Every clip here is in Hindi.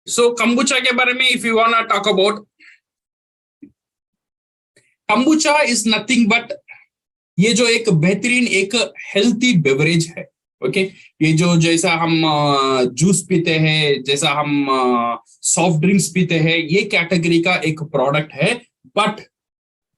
सो कंबुचा के बारे में if you want to talk about, kombucha is nothing but ये जो एक बेहतरीन एक हेल्थी बेवरेज है। ओके ये जो जैसा हम जूस पीते हैं, जैसा हम सॉफ्ट ड्रिंक्स पीते हैं, ये कैटेगरी का एक प्रोडक्ट है। बट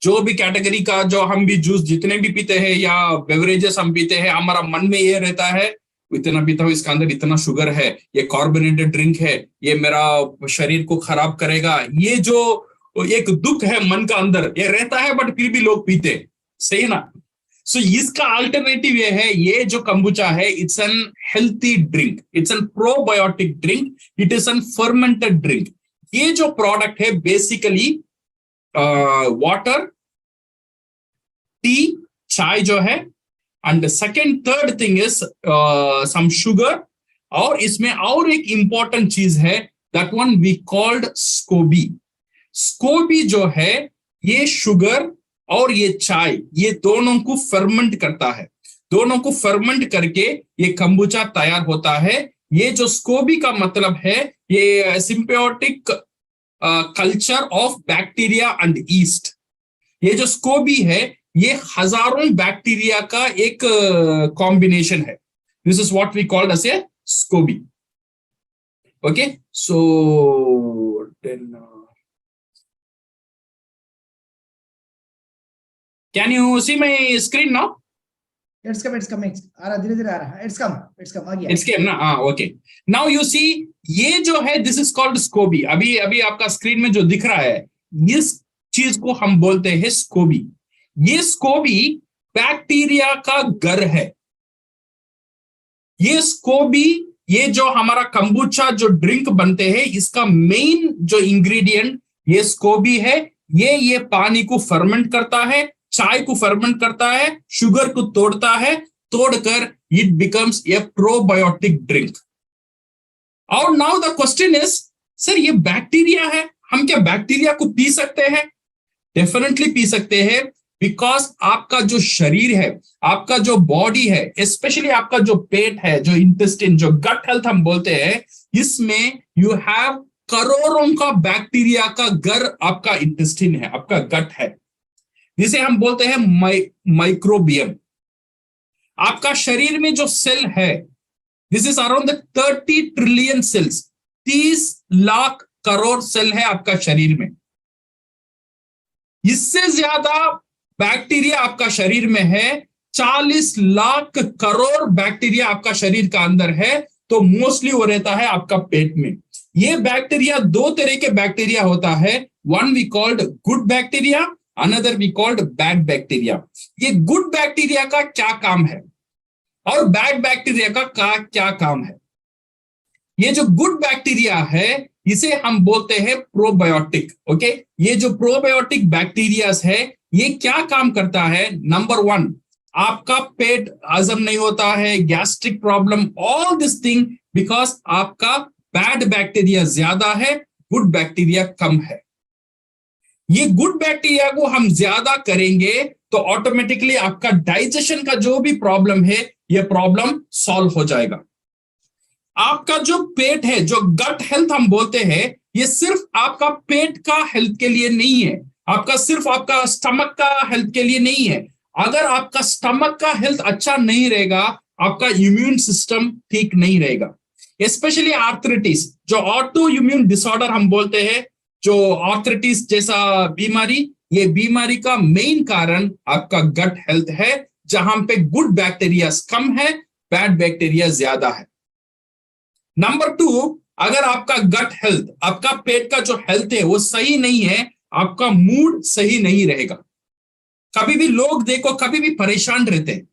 जो भी कैटेगरी का जो हम भी जूस जितने भी पीते हैं या बेवरेजेस हम पीते हैं, हमारा मन में ये रहता है इतना पीता हूँ, इसका अंदर इतना शुगर है, ये कार्बोनेटेड ड्रिंक है, ये मेरा शरीर को खराब करेगा। ये जो एक दुख है मन का अंदर ये रहता है, बट फिर भी लोग पीते, सही ना। सो इसका अल्टरनेटिव ये है, ये जो कंबुचा है it's an healthy drink, it's an probiotic drink, it is an fermented drink. ये जो प्रोडक्ट है बेसिकली वाटर, टी, चाय जो है, and second third thing is some sugar, और इसमें और एक इंपॉर्टेंट चीज है that one we called SCOBY. SCOBY जो है ये शुगर और ये चाय ये दोनों को फर्मेंट करता है, दोनों को फर्मेंट करके ये कंबुचा तैयार होता है। ये जो स्कोबी का मतलब है ये symbiotic culture of bacteria and east. ये जो स्कोबी है ये हजारों बैक्टीरिया का एक कॉम्बिनेशन है। This is what we called as a SCOBY. Okay so then can you see my screen now? It's coming. आ रहा धीरे-धीरे आ रहा है। It's come आ गया। It's came ना, हाँ okay. Now you see ये जो है this is called SCOBY। अभी आपका स्क्रीन में जो दिख रहा है इस चीज को हम बोलते हैं SCOBY। ये SCOBY बैक्टीरिया का घर है। ये SCOBY ये जो हमारा कंबुचा जो ड्रिंक बनते हैं इसका मेन जो इंग्रेडिएंट ये SCOBY है। ये पानी को फर्मेंट करता है, चाय को फर्मेंट करता है, शुगर को तोड़ता है, तोड़कर it becomes a probiotic drink. और now the question is sir ये बैक्टीरिया है, हम क्या बैक्टीरिया को पी सकते हैं? डेफिनेटली पी सकते हैं, बिकॉज आपका जो शरीर है, आपका जो बॉडी है, स्पेशली आपका जो पेट है, जो इंटेस्टाइन, जो गट हेल्थ हम बोलते हैं, इसमें यू हैव करोड़ों का बैक्टीरिया का घर आपका इंटेस्टाइन है, आपका गट है, जिसे हम बोलते हैं माइक्रोबियम। आपका शरीर में जो सेल है this is around 30 trillion cells, 30 lakh crore cell है आपका शरीर में। इससे ज्यादा बैक्टीरिया आपका शरीर में है, 40 लाख करोड़ बैक्टीरिया आपका शरीर का अंदर है। तो मोस्टली वो रहता है आपका पेट में। ये बैक्टीरिया दो तरह के बैक्टीरिया होता है, one we called good bacteria, another we called bad bacteria. ये गुड बैक्टीरिया का क्या काम है और बैड बैक्टीरिया का क्या काम है? ये जो गुड बैक्टीरिया है इसे हम बोलते हैं प्रोबायोटिक। ओके ये जो प्रोबायोटिक बैक्टीरियाज है ये क्या काम करता है? नंबर 1 आपका पेट हजम नहीं होता है, gastric problem, all this thing because आपका बैड बैक्टीरिया ज्यादा है, गुड बैक्टीरिया कम है। ये गुड बैक्टीरिया को हम ज्यादा करेंगे तो ऑटोमेटिकली आपका डाइजेशन का जो भी प्रॉब्लम है ये प्रॉब्लम सॉल्व हो जाएगा। आपका जो पेट है, जो गट हेल्थ हम बोलते हैं, ये सिर्फ आपका पेट का हेल्थ के लिए नहीं है, आपका सिर्फ आपका स्टमक का हेल्थ के लिए नहीं है। अगर आपका स्टमक का हेल्थ अच्छा नहीं रहेगा, आपका इम्यून सिस्टम ठीक नहीं रहेगा। स्पेशली आर्थराइटिस, जो ऑटो इम्यून डिसऑर्डर हम बोलते हैं, जो आर्थराइटिस जैसा बीमारी, ये बीमारी का मेन कारण आपका गट हेल्थ है, जहां पे गुड बैक्टीरिया कम है, बैड बैक्टीरिया ज्यादा है। नंबर 2 अगर आपका गट हेल्थ, आपका पेट का जो हेल्थ है वो सही नहीं है, आपका मूड सही नहीं रहेगा। कभी भी लोग देखो कभी भी परेशान रहते हैं,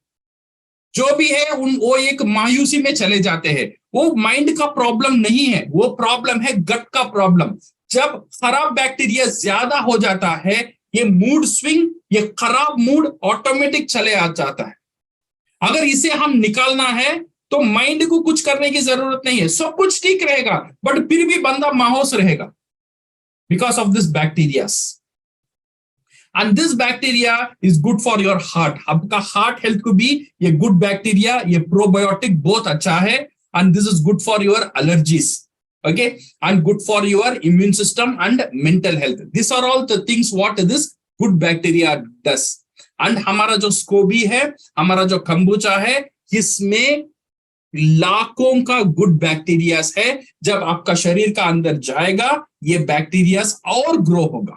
जो भी है वो एक मायूसी में चले जाते हैं। वो माइंड का प्रॉब्लम नहीं है, वो प्रॉब्लम है गट का प्रॉब्लम। जब खराब बैक्टीरिया ज्यादा हो जाता है, ये मूड स्विंग, ये खराब मूड ऑटोमेटिक चले आ जाता है। अगर इसे हम निकालना है तो माइंड को कुछ करने की जरूरत नहीं है, सब कुछ ठीक रहेगा, बट फिर भी बंदा मायूस रहेगा because of this bacterias. And this bacteria is good for your heart. आपका हार्ट हेल्थ को भी ये गुड बैक्टीरिया, ये प्रोबायोटिक बहुत अच्छा है। And this is good for your allergies. okay, and good for your immune system and mental health. These are all the things what this good bacteria does. And हमारा जो स्कोबी है, हमारा जो कंबुचा है, इसमें लाखों का गुड बैक्टीरियास है. जब आपका शरीर का अंदर जाएगा, ये बैक्टीरियास और ग्रो होगा.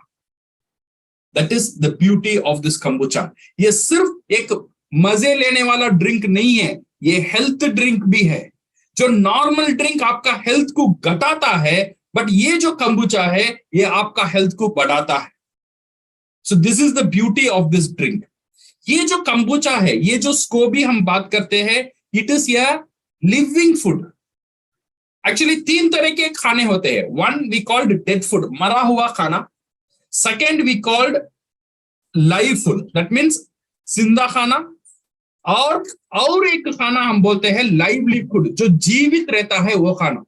That is the beauty of this kombucha. ये सिर्फ एक मजे लेने वाला ड्रिंक नहीं है, ये हेल्थ ड्रिंक भी है. जो नॉर्मल ड्रिंक आपका हेल्थ को घटाता है, बट ये जो कंबुचा है ये आपका हेल्थ को बढ़ाता है. So this is the beauty of this drink. ये जो कंबुचा है, ये जो स्कोबी हम बात करते हैं, इट इज या लिविंग फूड. एक्चुअली 3 तरह के खाने होते हैं. One we called dead food, मरा हुआ खाना. Second we called live food, that means जिंदा खाना. और एक खाना हम बोलते हैं लाइवली फूड, जो जीवित रहता है वो खाना.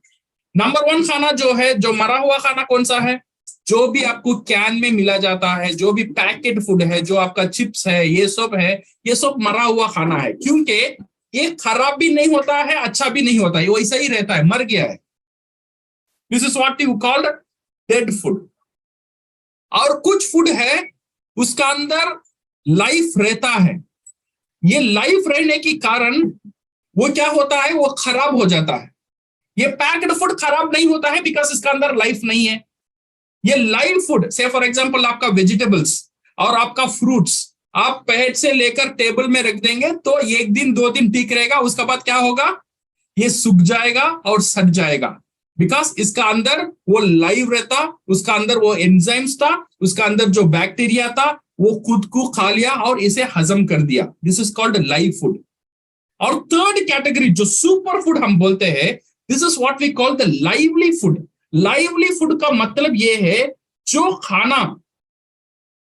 नंबर 1 खाना जो है, जो मरा हुआ खाना कौन सा है? जो भी आपको कैन में मिला जाता है, जो भी पैकेट फूड है, जो आपका चिप्स है, ये सब है, ये सब मरा हुआ खाना है. क्योंकि ये खराब भी नहीं होता है, अच्छा भी नहीं होता है, वो ऐसा ही रहता है, मर गया है. This is what you called dead food. और कुछ फूड है उसका अंदर लाइफ रहता है. ये लाइफ रहने के कारण वो क्या होता है, वो खराब हो जाता है. ये पैक्ड फूड खराब नहीं होता है बिकॉज इसका अंदर लाइफ नहीं है. ये लाइव फूड, से फॉर एग्जांपल आपका वेजिटेबल्स और आपका फ्रूट्स, आप पहले से लेकर टेबल में रख देंगे तो 1 दिन 2 दिन ठीक रहेगा. उसके बाद क्या होगा, ये सूख जाएगा और सड़ जाएगा. बिकॉज इसका अंदर वो लाइव रहता, उसका अंदर वो एंजाइम्स था, उसका अंदर जो बैक्टीरिया था वो खुद को खा लिया और इसे हजम कर दिया. This is called live food. और थर्ड कैटेगरी जो सुपर फूड हम बोलते हैं, this is what we call the lively food. Lively food का मतलब ये है जो खाना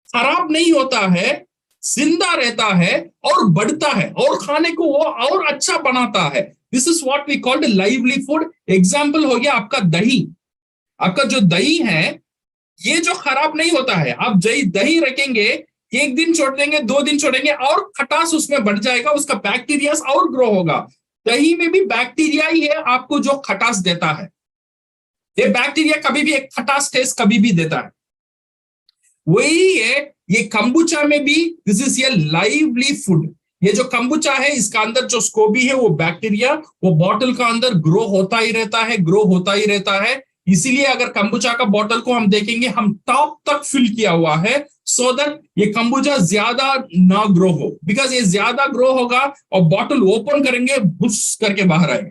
खराब नहीं होता है, जिंदा रहता है और बढ़ता है और खाने को वो और अच्छा बनाता है. This is what we called lively food. Example हो गया आपका दही. आपका जो दही है ये जो खराब नहीं होता है. आप दही रखेंगे, 1 दिन छोड़ देंगे, 2 दिन छोड़ेंगे और खटास उसमें बढ़ जाएगा, उसका बैक्टीरिया और ग्रो होगा. दही में भी बैक्टीरिया ही है आपको जो खटास देता है. ये बैक्टीरिया कभी भी एक खटास टेस्ट कभी भी देता है. वही है ये कंबुचा में भी. दिस इज ये लाइवली फूड. ये जो कंबुचा है इसका अंदर जो स्कोबी है, वो बैक्टीरिया वो बॉटल का अंदर ग्रो होता ही रहता है, ग्रो होता ही रहता है. इसीलिए अगर कंबुचा का बॉटल को हम देखेंगे, हम टॉप तक फिल किया हुआ है, सो दैट ये कंबुचा ज्यादा ना ग्रो हो. बिकॉज ये ज्यादा ग्रो होगा और बॉटल ओपन करेंगे, बुश करके बाहर आएगा.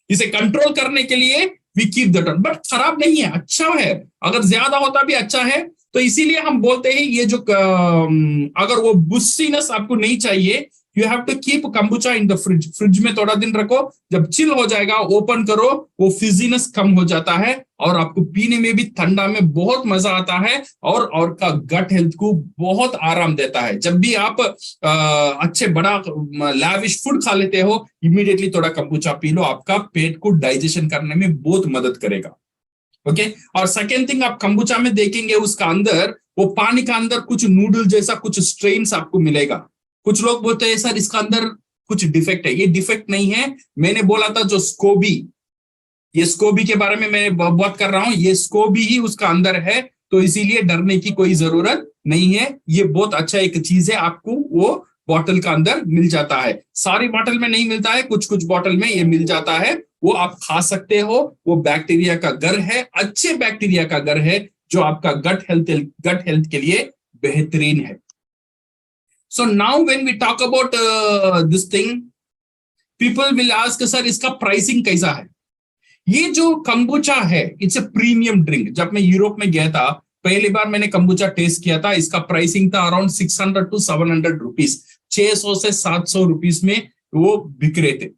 इसे कंट्रोल करने के लिए we keep the dot. But खराब नहीं है, अच्छा है. अगर ज्यादा होता भी अच्छा है. तो इसीलिए हम बोलते हैं ये जो अगर वो बुस्सीनेस आपको नहीं चाहिए, you have to keep kombucha in the fridge. Fridge में थोड़ा दिन रखो, जब चिल हो जाएगा ओपन करो, वो फिजीनेस कम हो जाता है और आपको पीने में भी ठंडा में बहुत मजा आता है और का गट हेल्थ को बहुत आराम देता है. जब भी आप अच्छे बड़ा लैविश फूड खा लेते हो, इमीडिएटली थोड़ा कंबुचा पी लो, आपका पेट को डाइजेशन करने में बहुत मदद करेगा. ओके. और सेकेंड थिंग, आप कंबुचा में देखेंगे उसका अंदर वो पानी का अंदर कुछ नूडल जैसा कुछ स्ट्रेन्स आपको मिलेगा. कुछ लोग बोलते हैं सर इसका अंदर कुछ डिफेक्ट है. ये डिफेक्ट नहीं है. मैंने बोला था जो स्कोबी, ये स्कोबी के बारे में मैं बात कर रहा हूं, ये स्कोबी ही उसका अंदर है. तो इसीलिए डरने की कोई जरूरत नहीं है. ये बहुत अच्छा एक चीज है, आपको वो बॉटल का अंदर मिल जाता है. सारी बॉटल में नहीं मिलता है, कुछ कुछ बॉटल में ये मिल जाता है. वो आप खा सकते हो. वो बैक्टीरिया का घर है, अच्छे बैक्टीरिया का घर है, जो आपका गट हेल्थ के लिए बेहतरीन है. So now when we talk about this thing, people will ask sir इसका प्राइसिंग कैसा है. ये जो कंबुचा है इट्स अ प्रीमियम ड्रिंक. जब मैं यूरोप में गया था, पहली बार मैंने कंबुचा टेस्ट किया था. इसका प्राइसिंग था अराउंड 600 to 700 रुपीज. 600 से 700 रुपीज में वो बिक रहे थे.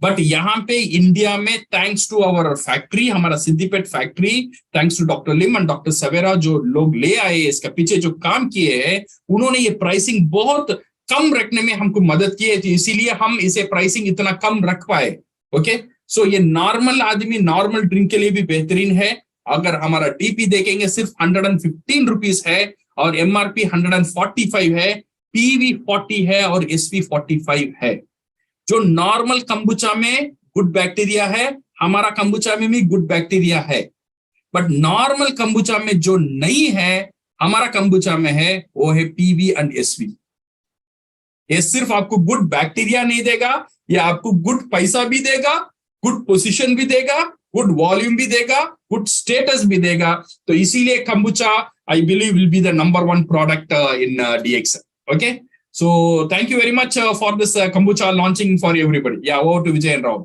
बट यहाँ पे इंडिया में थैंक्स टू आवर फैक्ट्री, हमारा Siddipet factory, thanks to doctor Lim and doctor Savera, जो लोग ले आए इसके पीछे जो काम किए हैं, उन्होंने ये प्राइसिंग बहुत कम रखने में हमको मदद की है. इसीलिए हम इसे प्राइसिंग इतना कम रख पाए. ओके. सो ये नॉर्मल आदमी नॉर्मल ड्रिंक के लिए भी बेहतरीन है. अगर हमारा टीपी देखेंगे सिर्फ 115 रुपीज है और एमआरपी 145 है, पीवी 40 है और एसपी 45 है. जो नॉर्मल कंबुचा में गुड बैक्टीरिया है, हमारा कंबुचा में भी गुड बैक्टीरिया है, बट नॉर्मल कंबुचा में जो नहीं है हमारा कंबुचा में है वो है पीवी एंड एसवी। ये सिर्फ आपको गुड बैक्टीरिया नहीं देगा, ये आपको गुड पैसा भी देगा, गुड पोजीशन भी देगा, गुड वॉल्यूम भी देगा, गुड स्टेटस भी देगा। तो इसीलिए kombucha I believe will be the number 1 product in DXL। Okay, so thank you very much for this kombucha launching for everybody. Yeah, over to Vijay and Rob.